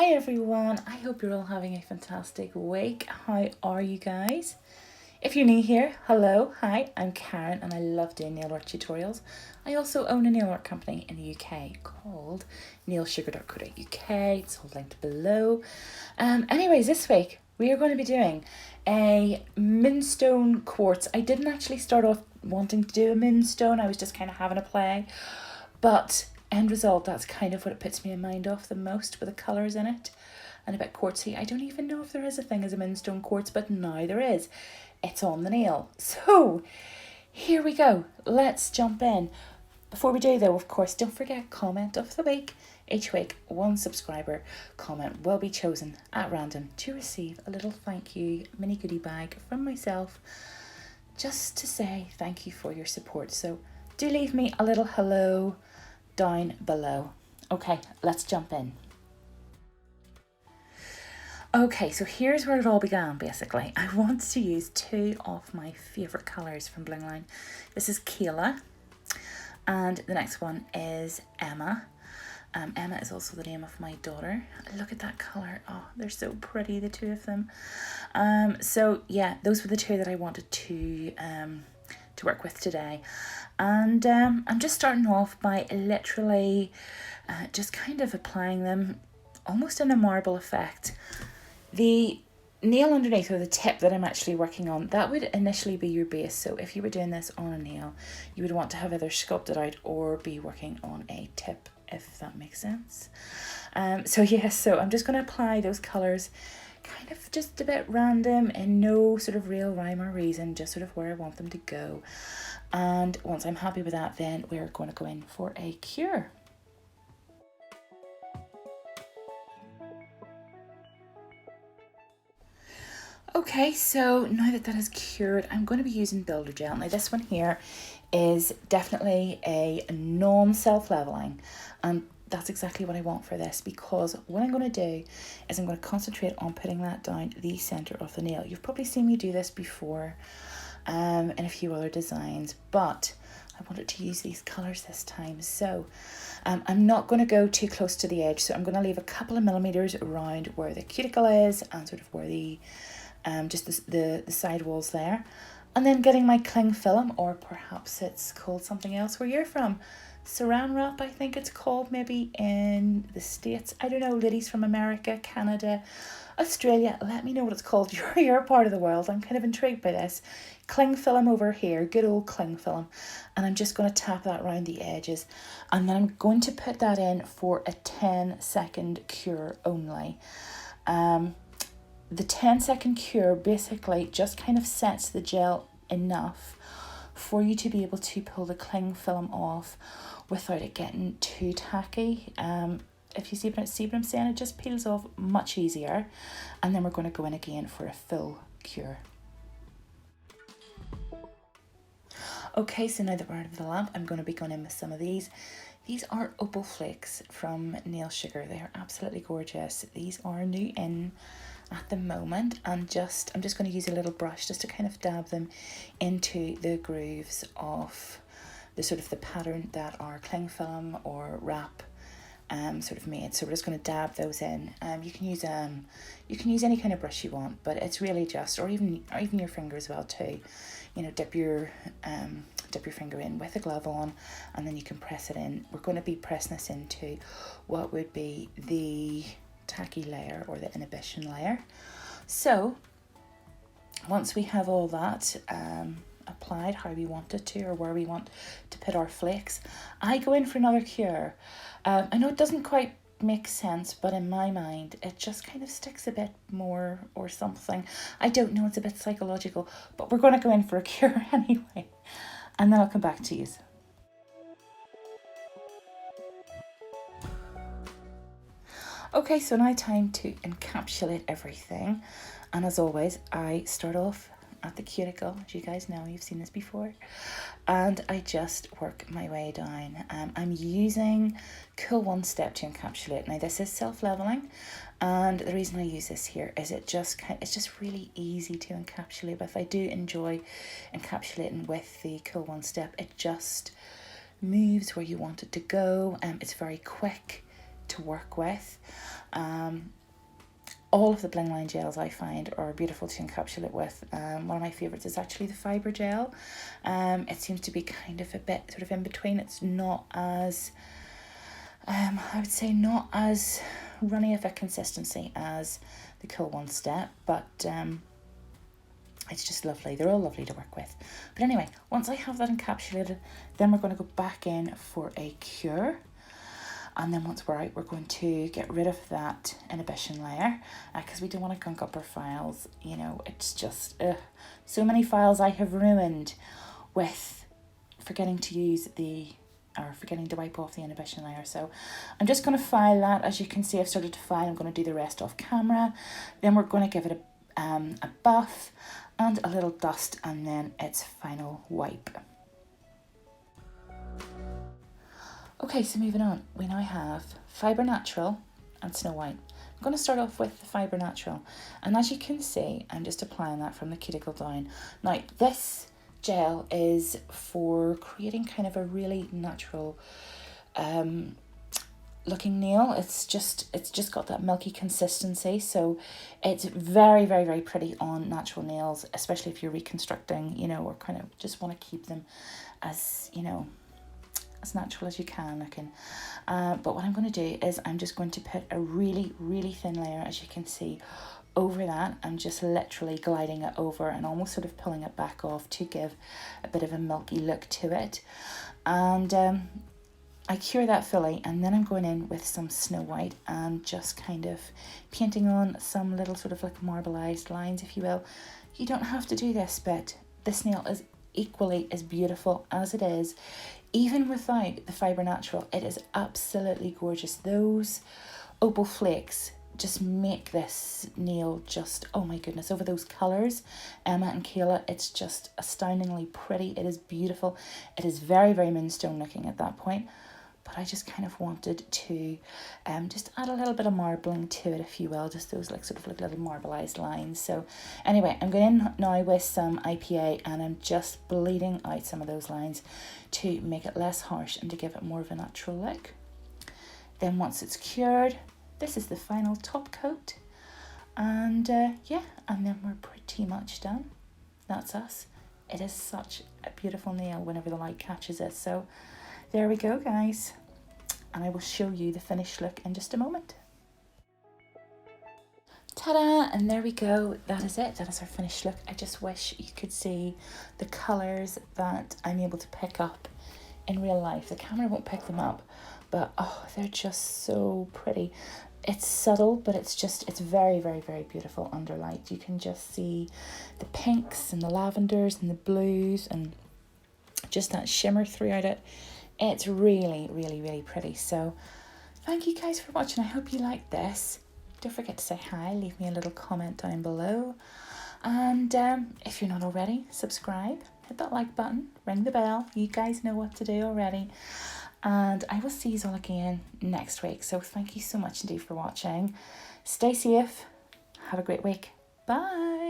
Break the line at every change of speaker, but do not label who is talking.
Hi everyone, I hope you're all having a fantastic week. How are you guys? If you're new here, hello, hi, I'm Karen and I love doing nail art tutorials. I also own a nail art company in the UK called nailsugar.co.uk. It's all linked below. Anyways, this week we are going to be doing a Moonstone quartz. I didn't actually start off wanting to do a Moonstone, I was just kind of having a play, but end result, that's kind of what it puts me in mind of the most, with the colours in it and a bit quartzy. I don't even know if there is a thing as a Moonstone quartz, but now there is. It's on the nail. So here we go. Let's jump in. Before we do though, of course, don't forget comment of the week. Each week, one subscriber comment will be chosen at random to receive a little thank you mini goodie bag from myself, just to say thank you for your support. So do leave me a little hello down below. Okay, let's jump in. Okay, so here's where it all began basically. I want to use two of my favourite colours from Blingline. This is Kayla and the next one is Emma. Emma is also the name of my daughter. Look at that colour. Oh, they're so pretty, the two of them. So yeah, those were the two that I wanted to work with today. And I'm just starting off by literally just kind of applying them almost in a marble effect. The nail underneath, or the tip that I'm actually working on, that would initially be your base. So if you were doing this on a nail, you would want to have either sculpted out or be working on a tip, if that makes sense. So yes, so I'm just going to apply those colours kind of just a bit random and no sort of real rhyme or reason, just sort of where I want them to go. And once I'm happy with that, then we're going to go in for a cure. Okay, so now that that is cured, I'm going to be using builder gel. Now this one here is definitely a non-self-leveling, and that's exactly what I want for this, because what I'm going to do is I'm going to concentrate on putting that down the centre of the nail. You've probably seen me do this before in a few other designs, but I wanted to use these colours this time. So I'm not going to go too close to the edge, so I'm going to leave a couple of millimetres around where the cuticle is and sort of where the just the side walls there, and then getting my cling film, or perhaps it's called something else where you're from, saran wrap I think it's called, maybe in the States, I don't know, ladies from America, Canada, Australia, let me know what it's called. You're part of the world. I'm kind of intrigued by this. Cling film over here, good old cling film, and I'm just going to tap that around the edges, and then I'm going to put that in for a 10-second cure only. The 10-second cure basically just kind of sets the gel enough for you to be able to pull the cling film off without it getting too tacky. If you see what I'm saying, it just peels off much easier. And then we're going to go in again for a full cure. Okay, so now that we're out of the lamp, I'm going to be going in with some of these. These are Opal Flakes from Nail Sugar. They are absolutely gorgeous. These are new in at the moment, and I'm just going to use a little brush just to kind of dab them into the grooves of the sort of the pattern that our cling film or wrap sort of made. So we're just going to dab those in. You can use any kind of brush you want, but it's really just, or even your finger as well too. You know, dip your finger in with a glove on, and then you can press it in. We're going to be pressing this into what would be the tacky layer or the inhibition layer. So once we have all that applied how we want it to, or where we want to put our flakes, I go in for another cure. I know it doesn't quite make sense, but in my mind it just kind of sticks a bit more or something. I don't know, it's a bit psychological, but we're going to go in for a cure anyway, and then I'll come back to you. Okay, so now time to encapsulate everything, and as always I start off at the cuticle. As you guys know, you've seen this before, and I just work my way down. I'm using Cool One Step to encapsulate. Now this is self-leveling, and the reason I use this here is it's just really easy to encapsulate with. I do enjoy encapsulating with the Cool One Step. It just moves where you want it to go, it's very quick to work with, All of the Blingline gels I find are beautiful to encapsulate with. One of my favourites is actually the fibre gel. It seems to be kind of a bit sort of in between. It's not as, I would say not as runny of a consistency as the Cool One Step, but it's just lovely. They're all lovely to work with. But anyway, once I have that encapsulated, then we're going to go back in for a cure. And then once we're out, we're going to get rid of that inhibition layer because we don't want to gunk up our files. You know, it's just so many files I have ruined with forgetting to wipe off the inhibition layer. So I'm just going to file that. As you can see, I've started to file. I'm going to do the rest off camera. Then we're going to give it a buff and a little dust, and then its final wipe. Okay, so moving on, we now have Fibre Natural and Snow White. I'm going to start off with the Fibre Natural, and as you can see, I'm just applying that from the cuticle down. Now, this gel is for creating kind of a really natural looking nail. It's just got that milky consistency, so it's very, very, very pretty on natural nails, especially if you're reconstructing, you know, or kind of just want to keep them as, you know, as natural as you can looking. But what I'm going to do is I'm just going to put a really, really thin layer, as you can see, over that. I'm just literally gliding it over and almost sort of pulling it back off to give a bit of a milky look to it. And I cure that fully, and then I'm going in with some Snow White and just kind of painting on some little sort of like marbleized lines, if you will. You don't have to do this, but this nail is equally as beautiful as it is. Even without the Fibre Natural, it is absolutely gorgeous. Those Opal Flakes just make this nail just, oh my goodness, over those colours, Emma and Kayla, it's just astoundingly pretty. It is beautiful. It is very, very Moonstone looking at that point. But I just kind of wanted to just add a little bit of marbling to it, if you will, just those like sort of like little marbleized lines. So anyway, I'm going in now with some IPA, and I'm just bleeding out some of those lines to make it less harsh and to give it more of a natural look. Then once it's cured, this is the final top coat, and yeah, and then we're pretty much done. That's us. It is such a beautiful nail whenever the light catches it. So there we go, guys, and I will show you the finished look in just a moment. Ta-da! And there we go. That is it. That is our finished look. I just wish you could see the colours that I'm able to pick up in real life. The camera won't pick them up, but oh, they're just so pretty. It's subtle, but it's very, very, very beautiful under light. You can just see the pinks and the lavenders and the blues and just that shimmer throughout it. It's really, really, really pretty. So thank you guys for watching. I hope you liked this. Don't forget to say hi. Leave me a little comment down below. And if you're not already, subscribe. Hit that like button. Ring the bell. You guys know what to do already. And I will see you all again next week. So thank you so much indeed for watching. Stay safe. Have a great week. Bye.